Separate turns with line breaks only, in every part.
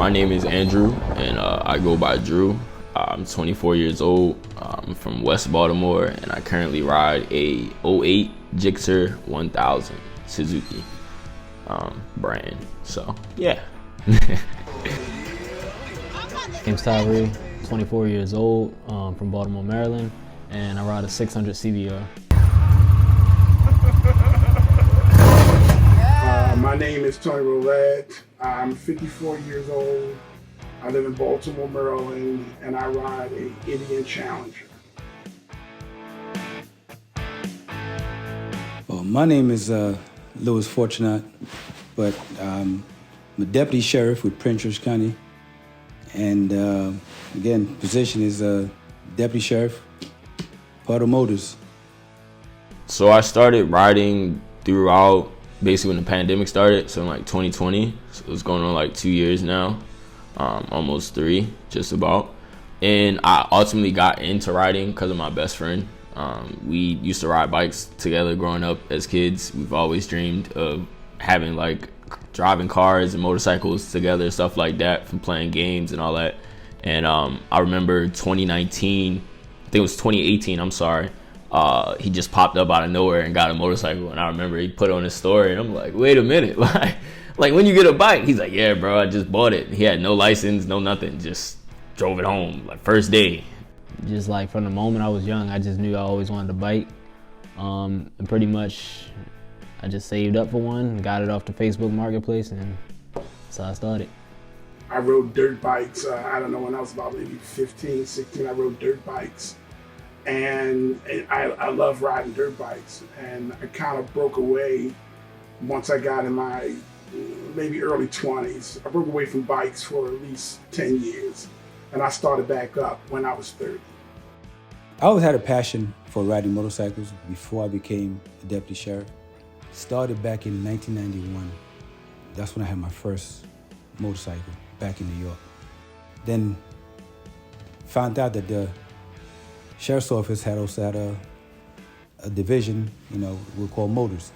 My name is Andrew, and I go by Drew. I'm 24 years old. I'm from West Baltimore, and I currently ride a '08 Gixxer 1000 Suzuki brand. So, yeah.
Name's Tyree, 24 years old, from Baltimore, Maryland, and I ride a 600 CBR.
My name is Tony Roulette. I'm 54 years old. I live in Baltimore, Maryland, and I ride a Indian Challenger.
Well, my name is Louis Fortunat, but I'm a deputy sheriff with Prince George County. And again, position is deputy sheriff, Puddle Motors.
So I started riding throughout basically when the pandemic started, so in like 2020. So it's going on like 2 years now, almost 3, just about. And I ultimately got into riding because of my best friend. We used to ride bikes together growing up as kids. We've always dreamed of having like driving cars and motorcycles together, stuff like that, from playing games and all that. And I remember 2019, I think it was 2018, I'm sorry. He just popped up out of nowhere and got a motorcycle, and I remember he put on his story, and I'm like, wait a minute, like when you get a bike? He's like, yeah, bro, I just bought it. He had no license, no nothing, just drove it home like first day.
Just like from the moment I was young, I just knew I always wanted a bike, and pretty much I just saved up for one, got it off the Facebook Marketplace, and so I started.
I rode dirt bikes. I don't know, when I was about maybe 15, 16, I rode dirt bikes. And I love riding dirt bikes, and I kind of broke away once I got in my maybe early 20s. I broke away from bikes for at least 10 years, and I started back up when I was 30.
I always had a passion for riding motorcycles before I became a deputy sheriff. Started back in 1991. That's when I had my first motorcycle back in New York. Then found out that the Sheriff's Office had a division, we call motors.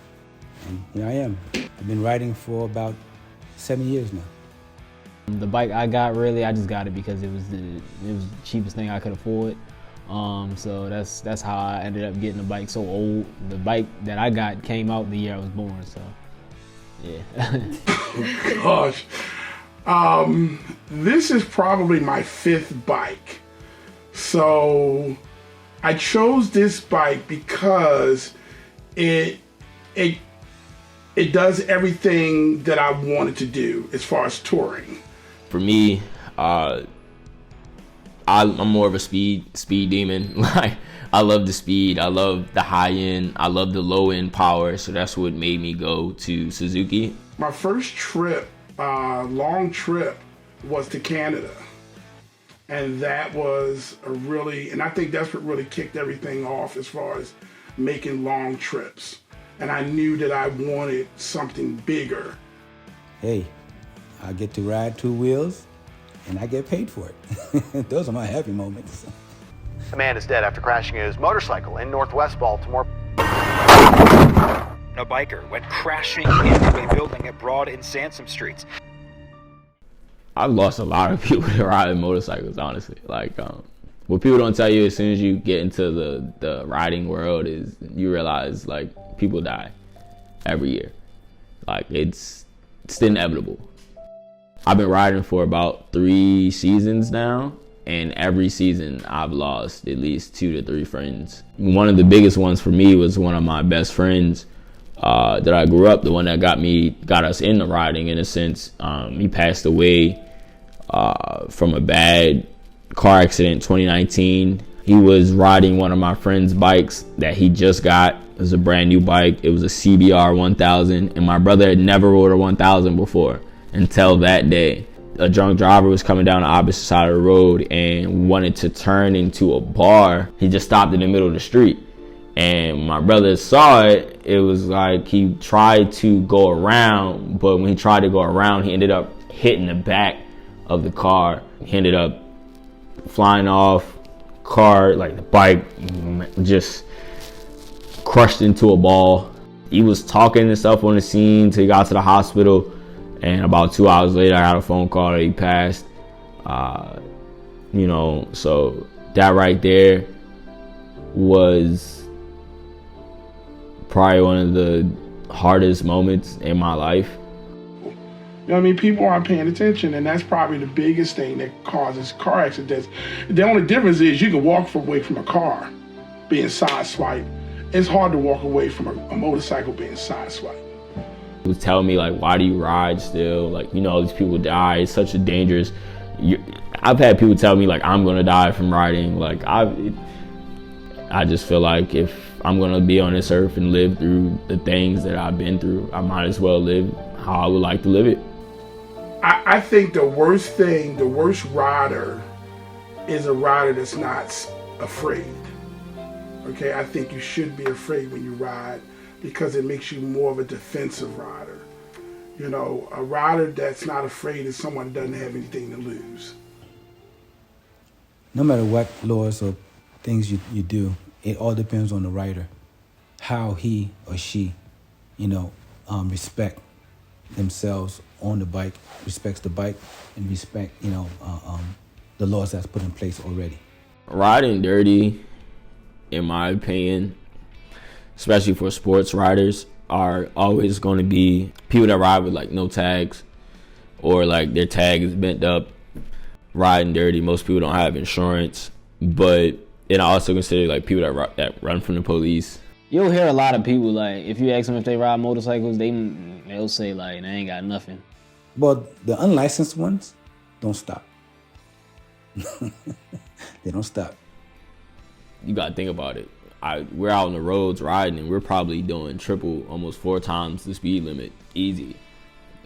And here I am. I've been riding for about 7 years now.
The bike I got, really, I just got it because it was the cheapest thing I could afford. So that's how I ended up getting a bike so old. The bike that I got came out the year I was born, so yeah.
Gosh. This is probably my 5th bike. So I chose this bike because it does everything that I wanted to do as far as touring.
For me, I'm more of a speed demon. Like, I love the speed, I love the high end, I love the low end power. So that's what made me go to Suzuki.
My first trip, long trip, was to Canada. And that was and I think that's what really kicked everything off as far as making long trips. And I knew that I wanted something bigger.
Hey, I get to ride 2 wheels, and I get paid for it. Those are my happy moments.
A man is dead after crashing his motorcycle in northwest Baltimore.
A biker went crashing into a building at Broad and Sansom Streets.
I've lost a lot of people to riding motorcycles, honestly. Like, what people don't tell you as soon as you get into the riding world is you realize, like, people die every year. Like, it's inevitable. I've been riding for about 3 seasons now, and every season I've lost at least 2 to 3 friends. One of the biggest ones for me was one of my best friends that I grew up, the one that got us into riding in a sense. He passed away from a bad car accident in 2019. He was riding one of my friend's bikes that he just got. It was a brand new bike. It was a CBR 1000, and my brother had never rode a 1000 before until that day. A drunk driver was coming down the opposite side of the road and wanted to turn into a bar. He just stopped in the middle of the street. And my brother saw it. It was like he tried to go around, but when he tried to go around, he ended up hitting the back of the car. He ended up flying off. Car, like the bike, just crushed into a ball. He was talking and stuff on the scene till he got to the hospital, And about 2 hours later, I got a phone call that he passed. You know, so that right there was probably one of the hardest moments in my life.
You know what I mean? People aren't paying attention, and that's probably the biggest thing that causes car accidents. The only difference is you can walk away from a car being sideswiped. It's hard to walk away from a motorcycle being sideswiped.
He was telling me, like, why do you ride still? Like, you know, these people die. It's such a dangerous... I've had people tell me, like, I'm gonna die from riding. Like, I just feel like if I'm gonna be on this earth and live through the things that I've been through, I might as well live how I would like to live it.
I think the worst rider is a rider that's not afraid. Okay, I think you should be afraid when you ride because it makes you more of a defensive rider. You know, a rider that's not afraid is someone who doesn't have anything to lose.
No matter what laws or things you do, it all depends on the rider, how he or she, you know, respect themselves on the bike, respects the bike, and respect, you know, the laws that's put in place already.
Riding dirty, in my opinion, especially for sports riders, are always going to be people that ride with like no tags or like their tag is bent up. Riding dirty, most people don't have insurance, but and I also consider like people that run from the police.
You'll hear a lot of people, like, if you ask them if they ride motorcycles, they'll say, like, they ain't got nothing.
But the unlicensed ones don't stop. They don't stop.
You got to think about it. We're out on the roads riding, and we're probably doing triple, almost 4 times the speed limit, easy.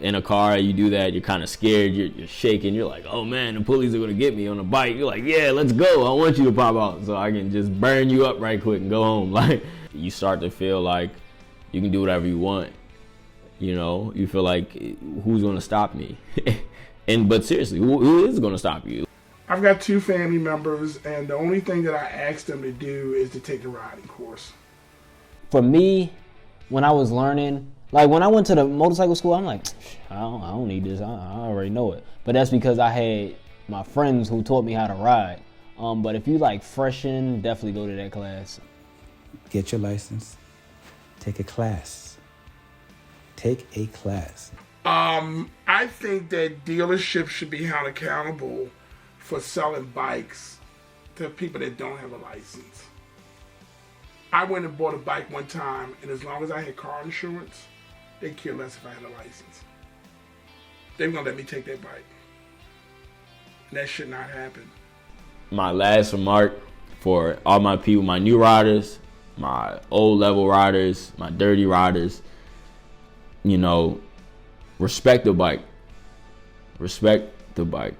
In a car, you do that, you're kind of scared, you're shaking, you're like, oh man, the police are going to get me on a bike. You're like, yeah, let's go. I want you to pop out so I can just burn you up right quick and go home. Like, you start to feel like you can do whatever you want. You know, you feel like, who's going to stop me? But seriously, who is going to stop you?
I've got 2 family members, and the only thing that I asked them to do is to take the riding course.
For me, when I was learning, like when I went to the motorcycle school, I'm like, I don't need this. I already know it. But that's because I had my friends who taught me how to ride. But if you like freshen, definitely go to that class.
Get your license. Take a class. Take a class.
I think that dealerships should be held accountable for selling bikes to people that don't have a license. I went and bought a bike one time, and as long as I had car insurance, they care less if I had a license. They were gonna let me take that bike. And that should not happen.
My last remark for all my people, my new riders, my old level riders, my dirty riders, you know, respect the bike. Respect the bike.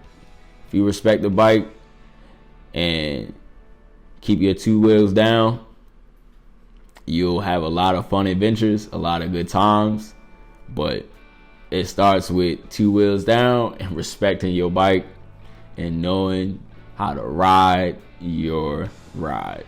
If you respect the bike and keep your 2 wheels down, you'll have a lot of fun adventures, a lot of good times. But it starts with 2 wheels down and respecting your bike and knowing how to ride your ride.